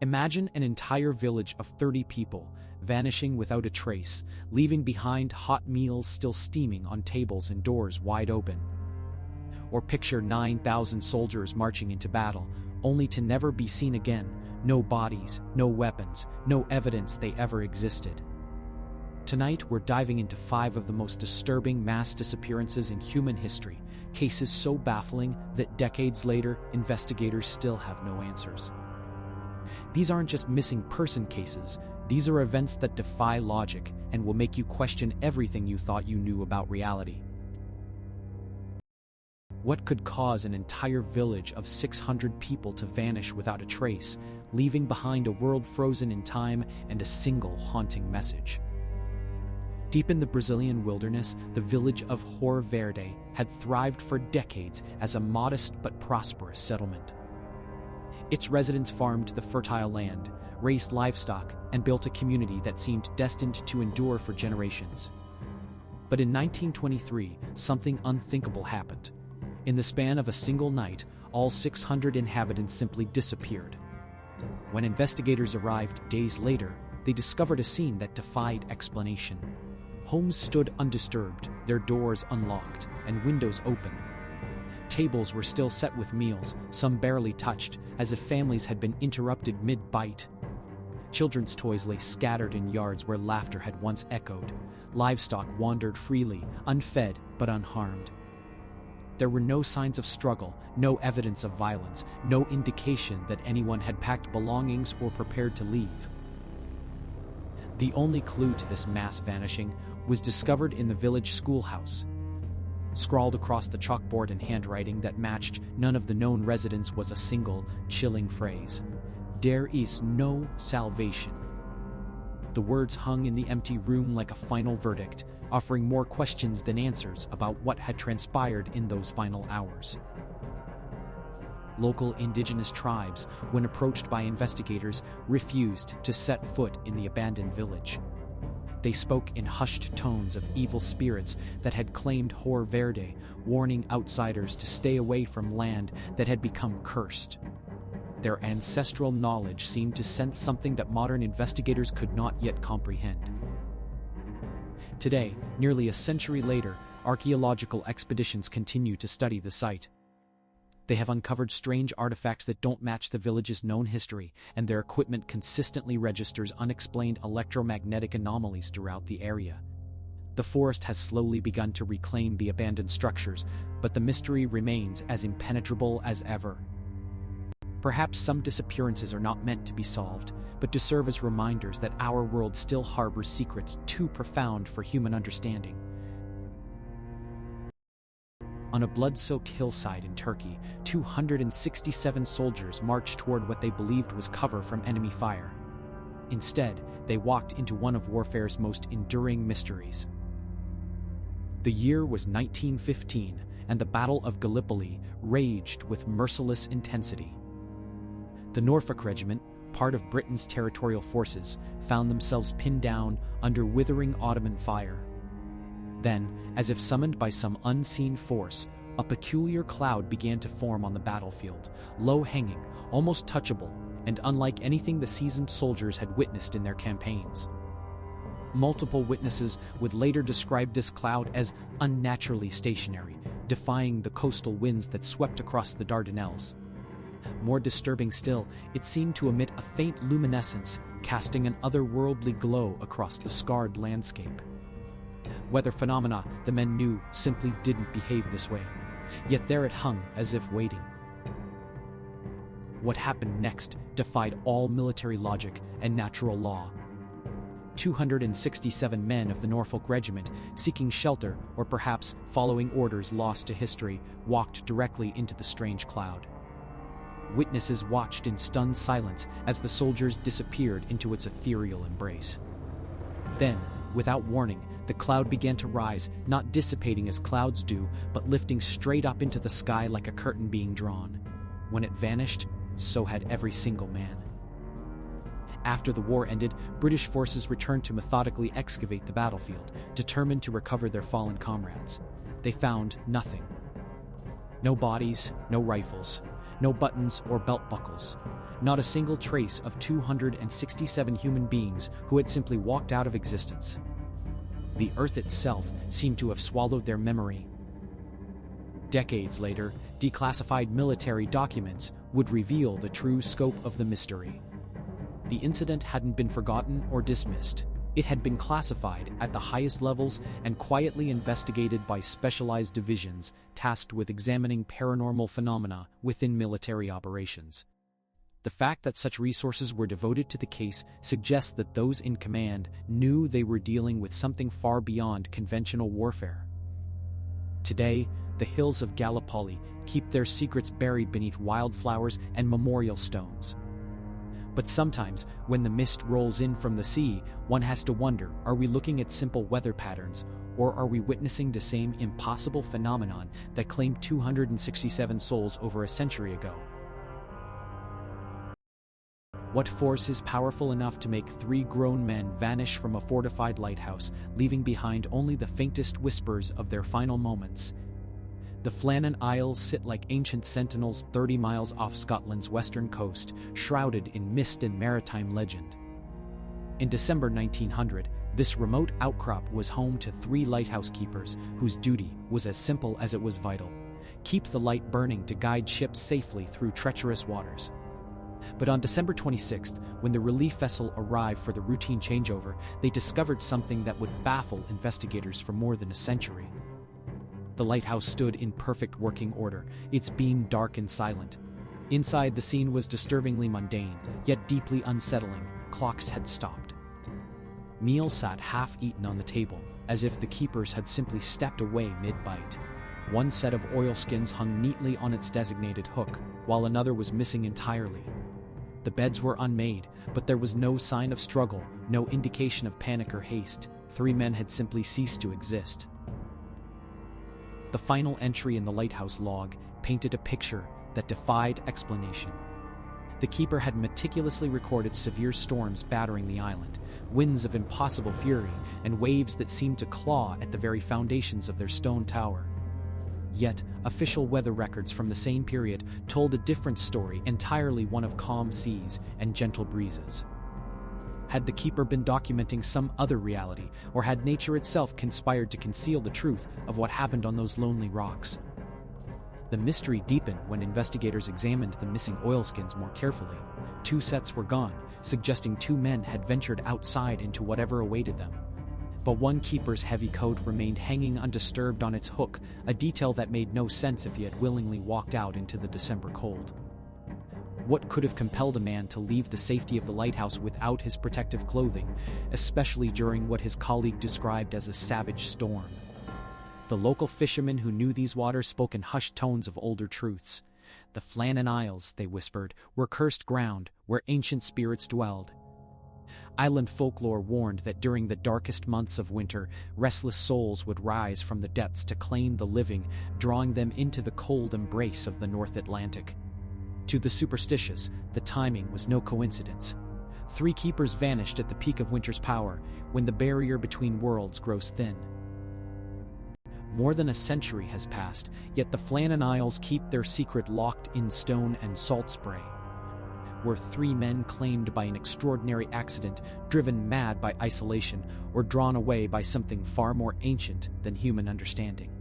Imagine an entire village of 30 people vanishing without a trace, leaving behind hot meals still steaming on tables and doors wide open. Or picture 9,000 soldiers marching into battle, only to never be seen again. No bodies, no weapons, no evidence they ever existed. Tonight, we're diving into 5 of the most disturbing mass disappearances in human history, cases so baffling that decades later, investigators still have no answers. These aren't just missing person cases, these are events that defy logic and will make you question everything you thought you knew about reality. What could cause an entire village of 600 people to vanish without a trace, leaving behind a world frozen in time and a single haunting message? Deep in the Brazilian wilderness, the village of Hoer Verde had thrived for decades as a modest but prosperous settlement. Its residents farmed the fertile land, raised livestock, and built a community that seemed destined to endure for generations. But in 1923, something unthinkable happened. In the span of a single night, all 600 inhabitants simply disappeared. When investigators arrived days later, they discovered a scene that defied explanation. Homes stood undisturbed, their doors unlocked, and windows open. Tables were still set with meals, some barely touched, as if families had been interrupted mid-bite. Children's toys lay scattered in yards where laughter had once echoed. Livestock wandered freely, unfed but unharmed. There were no signs of struggle, no evidence of violence, no indication that anyone had packed belongings or prepared to leave. The only clue to this mass vanishing was discovered in the village schoolhouse. Scrawled across the chalkboard in handwriting that matched none of the known residents was a single, chilling phrase: "There is no salvation." The words hung in the empty room like a final verdict, offering more questions than answers about what had transpired in those final hours. Local indigenous tribes, when approached by investigators, refused to set foot in the abandoned village. They spoke in hushed tones of evil spirits that had claimed Hoer Verde, warning outsiders to stay away from land that had become cursed. Their ancestral knowledge seemed to sense something that modern investigators could not yet comprehend. Today, nearly a century later, archaeological expeditions continue to study the site. They have uncovered strange artifacts that don't match the village's known history, and their equipment consistently registers unexplained electromagnetic anomalies throughout the area. The forest has slowly begun to reclaim the abandoned structures, but the mystery remains as impenetrable as ever. Perhaps some disappearances are not meant to be solved, but to serve as reminders that our world still harbors secrets too profound for human understanding. On a blood-soaked hillside in Turkey, 267 soldiers marched toward what they believed was cover from enemy fire. Instead, they walked into one of warfare's most enduring mysteries. The year was 1915, and the Battle of Gallipoli raged with merciless intensity. The Norfolk Regiment, part of Britain's territorial forces, found themselves pinned down under withering Ottoman fire. Then, as if summoned by some unseen force, a peculiar cloud began to form on the battlefield, low-hanging, almost touchable, and unlike anything the seasoned soldiers had witnessed in their campaigns. Multiple witnesses would later describe this cloud as unnaturally stationary, defying the coastal winds that swept across the Dardanelles. More disturbing still, it seemed to emit a faint luminescence, casting an otherworldly glow across the scarred landscape. Weather phenomena, the men knew, simply didn't behave this way. Yet there it hung, as if waiting. What happened next defied all military logic and natural law. 267 men of the Norfolk Regiment, seeking shelter or perhaps following orders lost to history, walked directly into the strange cloud. Witnesses watched in stunned silence as the soldiers disappeared into its ethereal embrace. Then, without warning, the cloud began to rise, not dissipating as clouds do, but lifting straight up into the sky like a curtain being drawn. When it vanished, so had every single man. After the war ended, British forces returned to methodically excavate the battlefield, determined to recover their fallen comrades. They found nothing. No bodies, no rifles, no buttons or belt buckles. Not a single trace of 267 human beings who had simply walked out of existence. The Earth itself seemed to have swallowed their memory. Decades later, declassified military documents would reveal the true scope of the mystery. The incident hadn't been forgotten or dismissed. It had been classified at the highest levels and quietly investigated by specialized divisions tasked with examining paranormal phenomena within military operations. The fact that such resources were devoted to the case suggests that those in command knew they were dealing with something far beyond conventional warfare. Today, the hills of Gallipoli keep their secrets buried beneath wildflowers and memorial stones. But sometimes, when the mist rolls in from the sea, one has to wonder, are we looking at simple weather patterns, or are we witnessing the same impossible phenomenon that claimed 267 souls over a century ago? What force is powerful enough to make 3 grown men vanish from a fortified lighthouse, leaving behind only the faintest whispers of their final moments? The Flannan Isles sit like ancient sentinels 30 miles off Scotland's western coast, shrouded in mist and maritime legend. In December 1900, this remote outcrop was home to 3 lighthouse keepers whose duty was as simple as it was vital: keep the light burning to guide ships safely through treacherous waters. But on December 26th, when the relief vessel arrived for the routine changeover, they discovered something that would baffle investigators for more than a century. The lighthouse stood in perfect working order, its beam dark and silent. Inside, the scene was disturbingly mundane, yet deeply unsettling. Clocks had stopped. Meals sat half-eaten on the table, as if the keepers had simply stepped away mid-bite. One set of oilskins hung neatly on its designated hook, while another was missing entirely. The beds were unmade, but there was no sign of struggle, no indication of panic or haste. 3 men had simply ceased to exist. The final entry in the lighthouse log painted a picture that defied explanation. The keeper had meticulously recorded severe storms battering the island, winds of impossible fury, and waves that seemed to claw at the very foundations of their stone tower. Yet, official weather records from the same period told a different story, entirely one of calm seas and gentle breezes. Had the keeper been documenting some other reality, or had nature itself conspired to conceal the truth of what happened on those lonely rocks? The mystery deepened when investigators examined the missing oilskins more carefully. 2 sets were gone, suggesting 2 men had ventured outside into whatever awaited them. But one keeper's heavy coat remained hanging undisturbed on its hook, a detail that made no sense if he had willingly walked out into the December cold. What could have compelled a man to leave the safety of the lighthouse without his protective clothing, especially during what his colleague described as a savage storm? The local fishermen who knew these waters spoke in hushed tones of older truths. The Flannan Isles, they whispered, were cursed ground where ancient spirits dwelled. Island folklore warned that during the darkest months of winter, restless souls would rise from the depths to claim the living, drawing them into the cold embrace of the North Atlantic. To the superstitious, the timing was no coincidence. 3 keepers vanished at the peak of winter's power, when the barrier between worlds grows thin. More than a century has passed, yet the Flannan Isles keep their secret locked in stone and salt spray. Were 3 men claimed by an extraordinary accident, driven mad by isolation, or drawn away by something far more ancient than human understanding?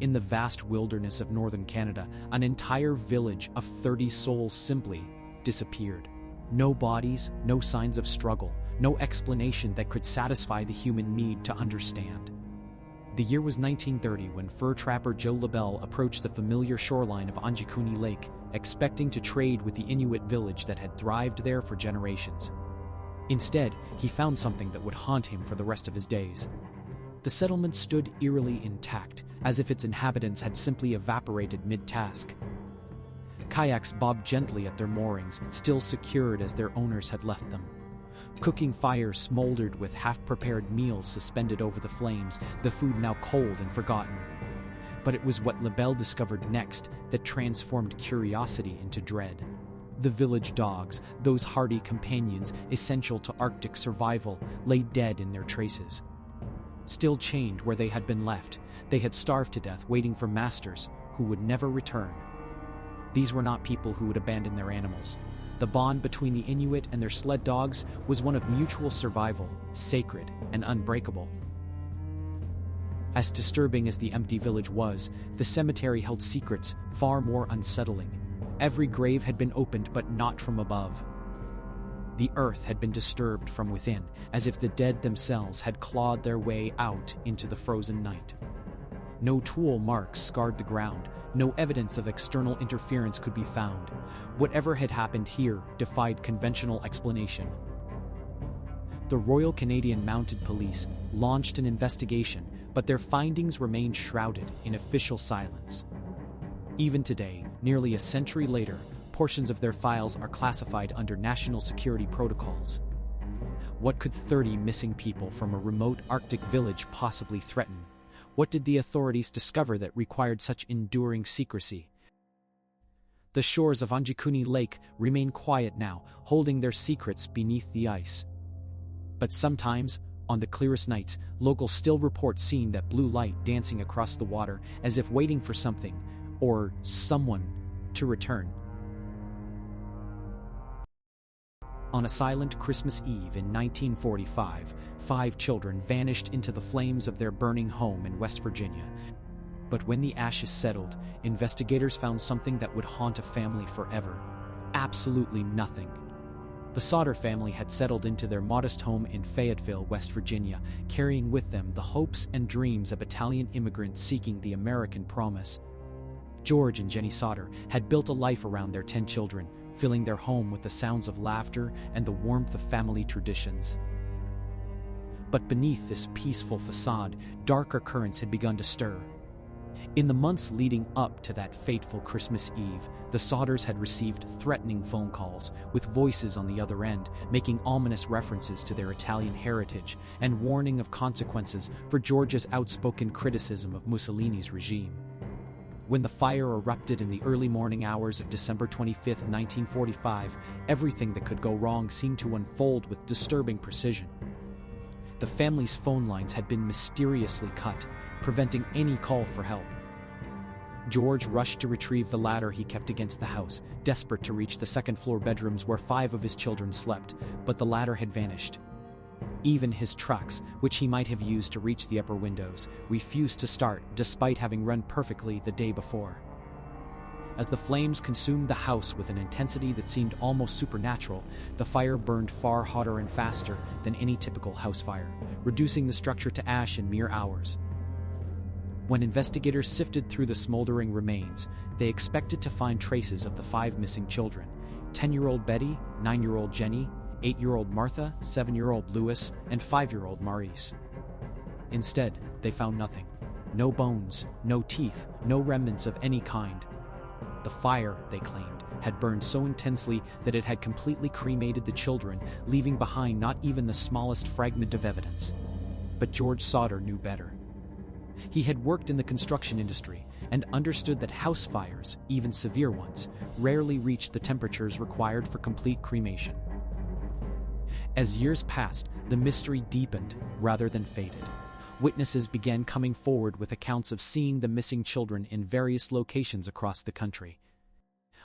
In the vast wilderness of northern Canada, an entire village of 30 souls simply disappeared. No bodies, no signs of struggle, no explanation that could satisfy the human need to understand. The year was 1930 when fur trapper Joe LaBelle approached the familiar shoreline of Anjikuni Lake, expecting to trade with the Inuit village that had thrived there for generations. Instead, he found something that would haunt him for the rest of his days. The settlement stood eerily intact, as if its inhabitants had simply evaporated mid-task. Kayaks bobbed gently at their moorings, still secured as their owners had left them. Cooking fires smoldered with half-prepared meals suspended over the flames, the food now cold and forgotten. But it was what LaBelle discovered next that transformed curiosity into dread. The village dogs, those hardy companions essential to Arctic survival, lay dead in their traces. Still chained where they had been left, they had starved to death waiting for masters who would never return. These were not people who would abandon their animals. The bond between the Inuit and their sled dogs was one of mutual survival, sacred and unbreakable. As disturbing as the empty village was, the cemetery held secrets far more unsettling. Every grave had been opened, but not from above. The earth had been disturbed from within, as if the dead themselves had clawed their way out into the frozen night. No tool marks scarred the ground. No evidence of external interference could be found. Whatever had happened here defied conventional explanation. The Royal Canadian Mounted Police launched an investigation, but their findings remained shrouded in official silence. Even today, nearly a century later, portions of their files are classified under national security protocols. What could 30 missing people from a remote Arctic village possibly threaten? What did the authorities discover that required such enduring secrecy? The shores of Anjikuni Lake remain quiet now, holding their secrets beneath the ice. But sometimes, on the clearest nights, locals still report seeing that blue light dancing across the water as if waiting for something, or someone, to return. On a silent Christmas Eve in 1945, 5 children vanished into the flames of their burning home in West Virginia. But when the ashes settled, investigators found something that would haunt a family forever. Absolutely nothing. The Sodder family had settled into their modest home in Fayetteville, West Virginia, carrying with them the hopes and dreams of Italian immigrants seeking the American promise. George and Jenny Sodder had built a life around their 10 children, filling their home with the sounds of laughter and the warmth of family traditions. But beneath this peaceful facade, darker currents had begun to stir. In the months leading up to that fateful Christmas Eve, the Sodders had received threatening phone calls, with voices on the other end making ominous references to their Italian heritage and warning of consequences for George's outspoken criticism of Mussolini's regime. When the fire erupted in the early morning hours of December 25, 1945, everything that could go wrong seemed to unfold with disturbing precision. The family's phone lines had been mysteriously cut, preventing any call for help. George rushed to retrieve the ladder he kept against the house, desperate to reach the second-floor bedrooms where 5 of his children slept, but the ladder had vanished. Even his trucks, which he might have used to reach the upper windows, refused to start despite having run perfectly the day before. As the flames consumed the house with an intensity that seemed almost supernatural, the fire burned far hotter and faster than any typical house fire, reducing the structure to ash in mere hours. When investigators sifted through the smoldering remains, they expected to find traces of the 5 missing children: 10-year-old Betty, 9-year-old Jenny, 8-year-old Martha, 7-year-old Louis, and 5-year-old Maurice. Instead, they found nothing. No bones, no teeth, no remnants of any kind. The fire, they claimed, had burned so intensely that it had completely cremated the children, leaving behind not even the smallest fragment of evidence. But George Sodder knew better. He had worked in the construction industry and understood that house fires, even severe ones, rarely reached the temperatures required for complete cremation. As years passed, the mystery deepened rather than faded. Witnesses began coming forward with accounts of seeing the missing children in various locations across the country.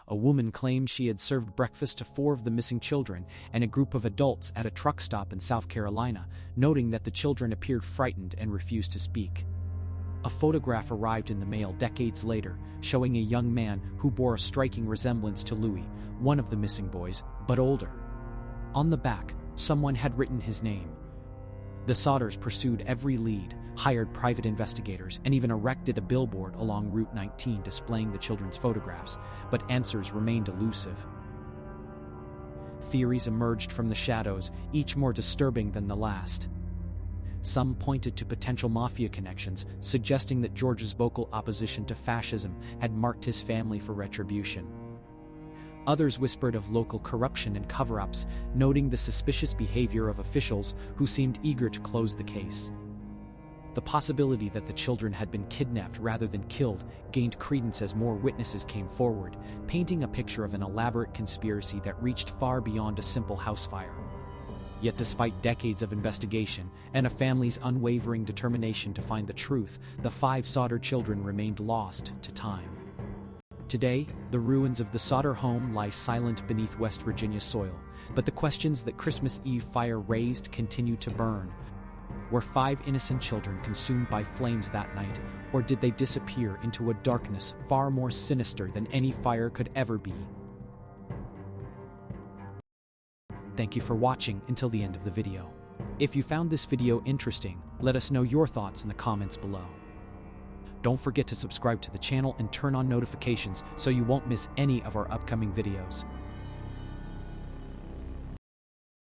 A woman claimed she had served breakfast to 4 of the missing children and a group of adults at a truck stop in South Carolina, noting that the children appeared frightened and refused to speak. A photograph arrived in the mail decades later, showing a young man who bore a striking resemblance to Louis, one of the missing boys, but older. On the back, someone had written his name. The Sodders pursued every lead, hired private investigators, and even erected a billboard along Route 19 displaying the children's photographs, but answers remained elusive. Theories emerged from the shadows, each more disturbing than the last. Some pointed to potential mafia connections, suggesting that George's vocal opposition to fascism had marked his family for retribution. Others whispered of local corruption and cover-ups, noting the suspicious behavior of officials who seemed eager to close the case. The possibility that the children had been kidnapped rather than killed gained credence as more witnesses came forward, painting a picture of an elaborate conspiracy that reached far beyond a simple house fire. Yet despite decades of investigation and a family's unwavering determination to find the truth, the 5 Sodder children remained lost to time. Today, the ruins of the Sodder home lie silent beneath West Virginia soil, but the questions that Christmas Eve fire raised continue to burn. Were 5 innocent children consumed by flames that night, or did they disappear into a darkness far more sinister than any fire could ever be? Thank you for watching until the end of the video. If you found this video interesting, let us know your thoughts in the comments below. Don't forget to subscribe to the channel and turn on notifications so you won't miss any of our upcoming videos.